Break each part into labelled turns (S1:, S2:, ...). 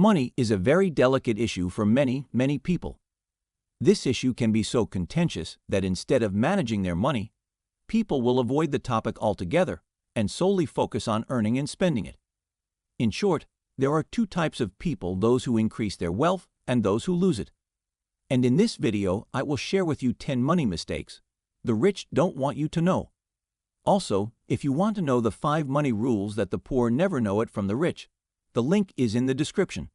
S1: Money is a very delicate issue for many people. This issue can be so contentious that instead of managing their money, people will avoid the topic altogether and solely focus on earning and spending it. In short, there are two types of people: those who increase their wealth and those who lose it. And in this video, I will share with you 10 money mistakes the rich don't want you to know. Also, if you want to know the 5 money rules that the poor never know it from the rich, the link is in the description.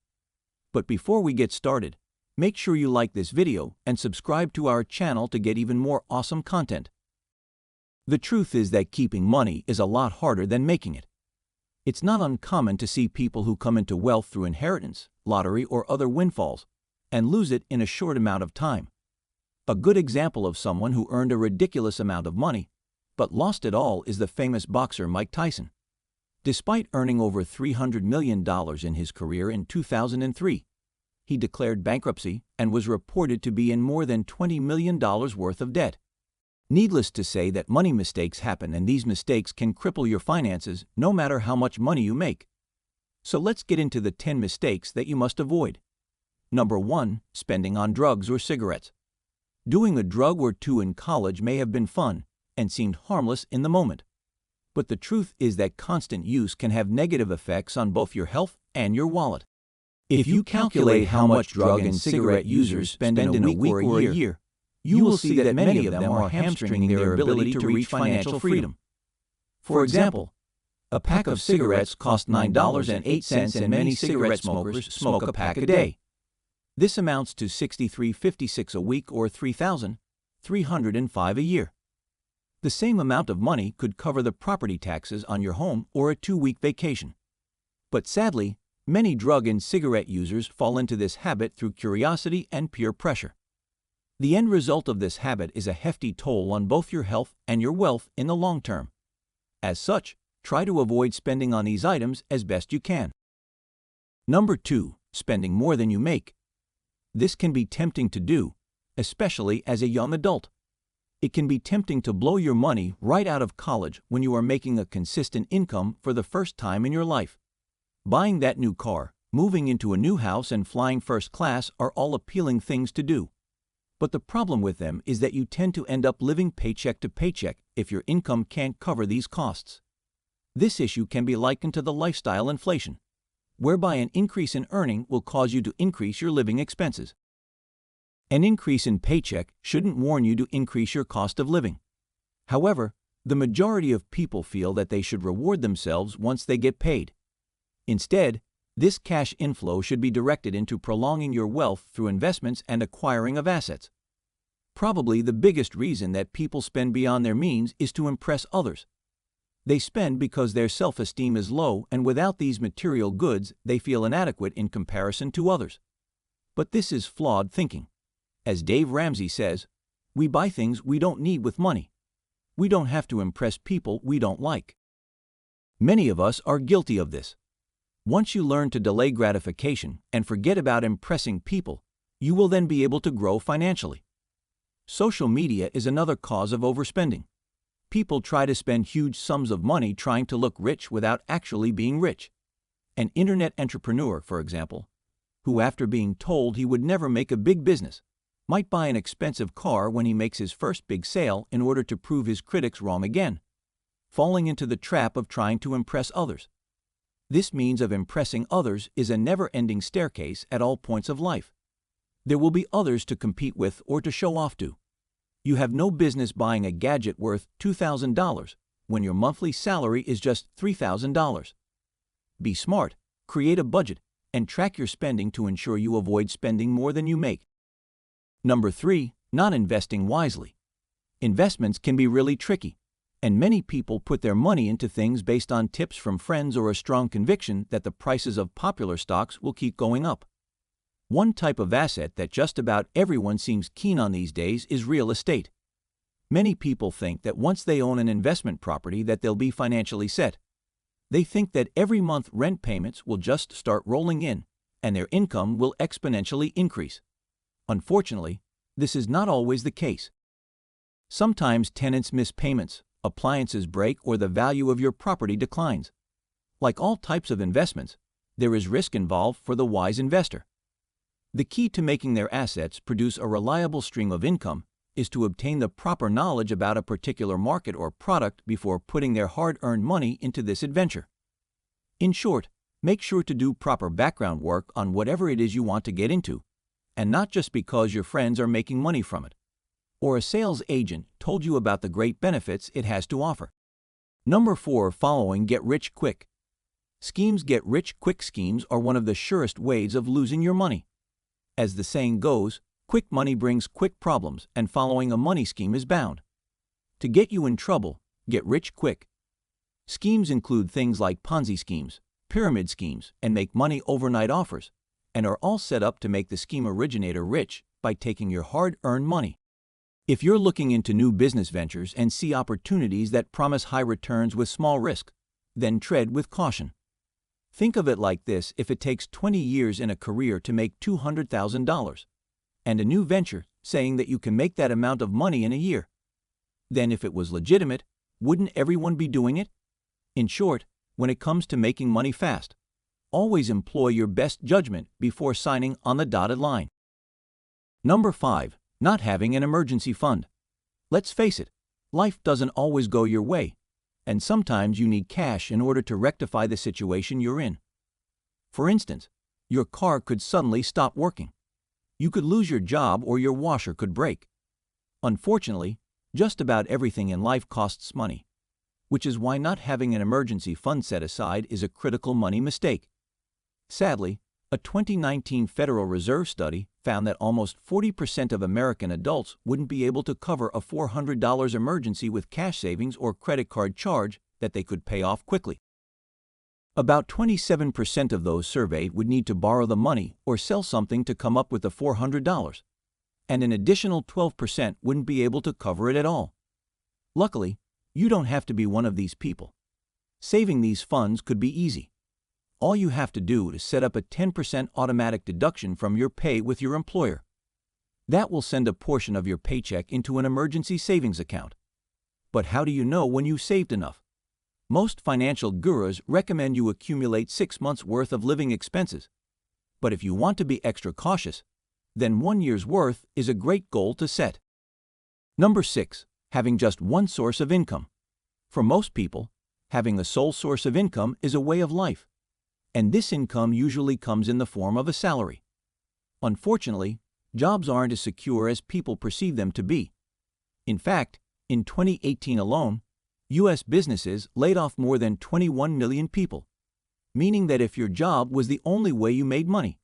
S1: But before we get started, make sure you like this video and subscribe to our channel to get even more awesome content. The truth is that keeping money is a lot harder than making it. It's not uncommon to see people who come into wealth through inheritance, lottery, or other windfalls, and lose it in a short amount of time. A good example of someone who earned a ridiculous amount of money, but lost it all, is the famous boxer Mike Tyson. Despite earning over $300 million in his career in 2003, he declared bankruptcy and was reported to be in more than $20 million worth of debt. Needless to say that money mistakes happen, and these mistakes can cripple your finances no matter how much money you make. So let's get into the 10 mistakes that you must avoid. Number 1. Spending on drugs or cigarettes. Doing a drug or two in college may have been fun and seemed harmless in the moment. But the truth is that constant use can have negative effects on both your health and your wallet. If you calculate how much drug and cigarette users spend in a week or a year, you will see that many of them are hamstringing their ability to reach financial freedom. For example, a pack of cigarettes costs $9.08, and many cigarette smokers smoke a pack a day. This amounts to $63.56 a week, or $3,305 a year. The same amount of money could cover the property taxes on your home or a 2-week vacation. But sadly, many drug and cigarette users fall into this habit through curiosity and peer pressure. The end result of this habit is a hefty toll on both your health and your wealth in the long term. As such, try to avoid spending on these items as best you can. Number 2. Spending more than you make. This can be tempting to do, especially as a young adult. It can be tempting to blow your money right out of college when you are making a consistent income for the first time in your life. Buying that new car, moving into a new house, and flying first class are all appealing things to do. But the problem with them is that you tend to end up living paycheck to paycheck if your income can't cover these costs. This issue can be likened to the lifestyle inflation, whereby an increase in earning will cause you to increase your living expenses. An increase in paycheck shouldn't warn you to increase your cost of living. However, the majority of people feel that they should reward themselves once they get paid. Instead, this cash inflow should be directed into prolonging your wealth through investments and acquiring of assets. Probably the biggest reason that people spend beyond their means is to impress others. They spend because their self-esteem is low, and without these material goods, they feel inadequate in comparison to others. But this is flawed thinking. As Dave Ramsey says, we buy things we don't need with money. We don't have to impress people we don't like. Many of us are guilty of this. Once you learn to delay gratification and forget about impressing people, you will then be able to grow financially. Social media is another cause of overspending. People try to spend huge sums of money trying to look rich without actually being rich. An internet entrepreneur, for example, who after being told he would never make a big business, might buy an expensive car when he makes his first big sale in order to prove his critics wrong again, falling into the trap of trying to impress others. This means of impressing others is a never-ending staircase at all points of life. There will be others to compete with or to show off to. You have no business buying a gadget worth $2,000 when your monthly salary is just $3,000. Be smart, create a budget, and track your spending to ensure you avoid spending more than you make. Number 3. Not investing wisely. Investments can be really tricky, and many people put their money into things based on tips from friends or a strong conviction that the prices of popular stocks will keep going up. One type of asset that just about everyone seems keen on these days is real estate. Many people think that once they own an investment property that they'll be financially set. They think that every month rent payments will just start rolling in, and their income will exponentially increase. Unfortunately, this is not always the case. Sometimes tenants miss payments, appliances break, or the value of your property declines. Like all types of investments, there is risk involved for the wise investor. The key to making their assets produce a reliable stream of income is to obtain the proper knowledge about a particular market or product before putting their hard-earned money into this adventure. In short, make sure to do proper background work on whatever it is you want to get into, and not just because your friends are making money from it, or a sales agent told you about the great benefits it has to offer. Number 4, following get rich quick. Schemes get rich quick schemes are one of the surest ways of losing your money. As the saying goes, quick money brings quick problems, and following a money scheme is bound to get you in trouble. Get rich quick. Schemes include things like Ponzi schemes, pyramid schemes, and make money overnight offers, and are all set up to make the scheme originator rich by taking your hard-earned money. If you're looking into new business ventures and see opportunities that promise high returns with small risk, then tread with caution. Think of it like this: if it takes 20 years in a career to make $200,000, and a new venture saying that you can make that amount of money in a year, then if it was legitimate, wouldn't everyone be doing it? In short, when it comes to making money fast, always employ your best judgment before signing on the dotted line. Number 5, not having an emergency fund. Let's face it, life doesn't always go your way, and sometimes you need cash in order to rectify the situation you're in. For instance, your car could suddenly stop working. You could lose your job, or your washer could break. Unfortunately, just about everything in life costs money, which is why not having an emergency fund set aside is a critical money mistake. Sadly, a 2019 Federal Reserve study found that almost 40% of American adults wouldn't be able to cover a $400 emergency with cash savings or credit card charge that they could pay off quickly. About 27% of those surveyed would need to borrow the money or sell something to come up with the $400, and an additional 12% wouldn't be able to cover it at all. Luckily, you don't have to be one of these people. Saving these funds could be easy. All you have to do is set up a 10% automatic deduction from your pay with your employer. That will send a portion of your paycheck into an emergency savings account. But how do you know when you've saved enough? Most financial gurus recommend you accumulate 6 months' worth of living expenses. But if you want to be extra cautious, then 1 year's worth is a great goal to set. Number 6, having just one source of income. For most people, having a sole source of income is a way of life, and this income usually comes in the form of a salary. Unfortunately, jobs aren't as secure as people perceive them to be. In fact, in 2018 alone, U.S. businesses laid off more than 21 million people, meaning that if your job was the only way you made money,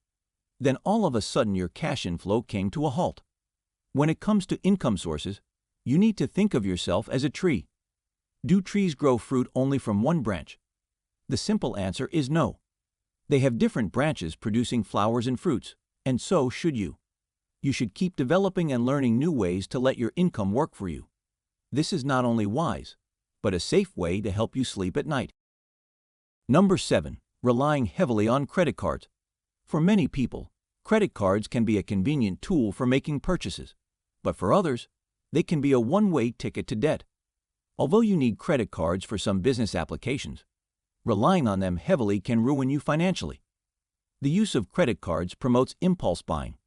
S1: then all of a sudden your cash inflow came to a halt. When it comes to income sources, you need to think of yourself as a tree. Do trees grow fruit only from one branch? The simple answer is no. They have different branches producing flowers and fruits, and so should you. You should keep developing and learning new ways to let your income work for you. This is not only wise, but a safe way to help you sleep at night. Number 7, relying heavily on credit cards. For many people, credit cards can be a convenient tool for making purchases, but for others, they can be a one-way ticket to debt. Although you need credit cards for some business applications, relying on them heavily can ruin you financially. The use of credit cards promotes impulse buying.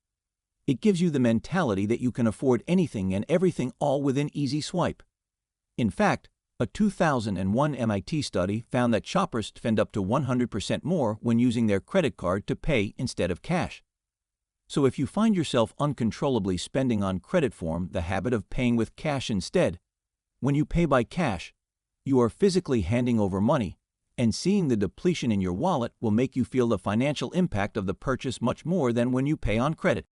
S1: It gives you the mentality that you can afford anything and everything all with an easy swipe. In fact, a 2001 MIT study found that shoppers spend up to 100% more when using their credit card to pay instead of cash. So if you find yourself uncontrollably spending on credit, form the habit of paying with cash instead. When you pay by cash, you are physically handing over money, and seeing the depletion in your wallet will make you feel the financial impact of the purchase much more than when you pay on credit.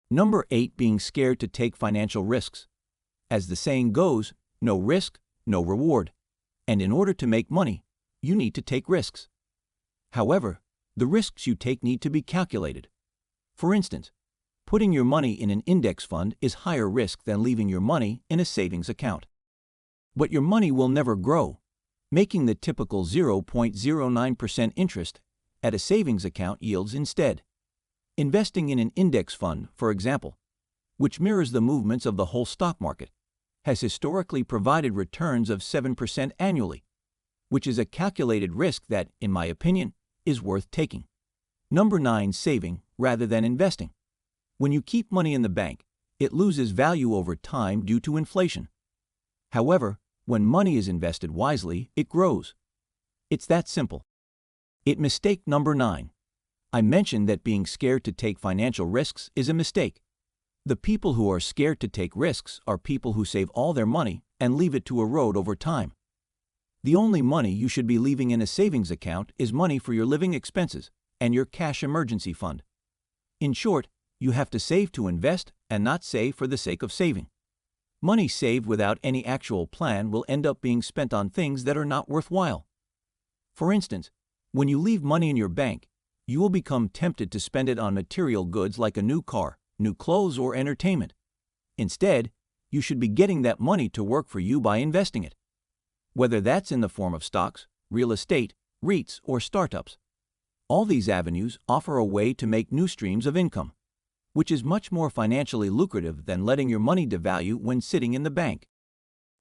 S1: Number 8, being scared to take financial risks. As the saying goes, no risk, no reward. And in order to make money, you need to take risks. However, the risks you take need to be calculated. For instance, putting your money in an index fund is higher risk than leaving your money in a savings account. But your money will never grow, making the typical 0.09% interest at a savings account yields instead. Investing in an index fund, for example, which mirrors the movements of the whole stock market, has historically provided returns of 7% annually, which is a calculated risk that, in my opinion, is worth taking. Number 9. Saving rather than investing. When you keep money in the bank, it loses value over time due to inflation. However, when money is invested wisely, it grows. It's that simple. Mistake number 9. I mentioned that being scared to take financial risks is a mistake. The people who are scared to take risks are people who save all their money and leave it to erode over time. The only money you should be leaving in a savings account is money for your living expenses and your cash emergency fund. In short, you have to save to invest and not save for the sake of saving. Money saved without any actual plan will end up being spent on things that are not worthwhile. For instance, when you leave money in your bank, you will become tempted to spend it on material goods like a new car, new clothes, or entertainment. Instead, you should be getting that money to work for you by investing it. Whether that's in the form of stocks, real estate, REITs, or startups. All these avenues offer a way to make new streams of income, which is much more financially lucrative than letting your money devalue when sitting in the bank.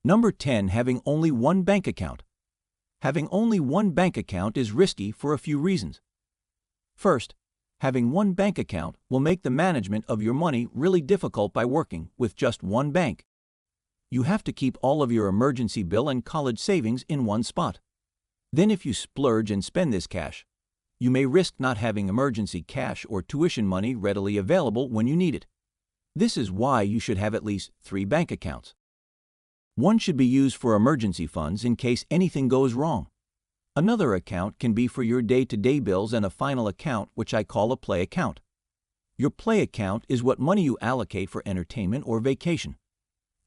S1: Number 10. Having only one bank account. Having only one bank account is risky for a few reasons. First, having one bank account will make the management of your money really difficult by working with just one bank. You have to keep all of your emergency bill and college savings in one spot. Then if you splurge and spend this cash, you may risk not having emergency cash or tuition money readily available when you need it. This is why you should have at least 3 bank accounts. One should be used for emergency funds in case anything goes wrong. Another account can be for your day-to-day bills and a final account, which I call a play account. Your play account is what money you allocate for entertainment or vacation.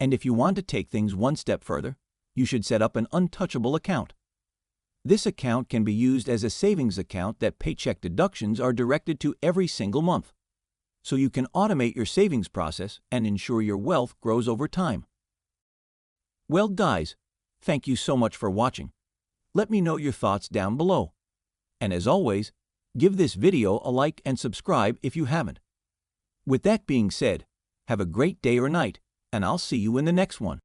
S1: And if you want to take things one step further, you should set up an untouchable account. This account can be used as a savings account that paycheck deductions are directed to every single month. So you can automate your savings process and ensure your wealth grows over time. Well, guys, thank you so much for watching. Let me know your thoughts down below. And as always, give this video a like and subscribe if you haven't. With that being said, have a great day or night, and I'll see you in the next one.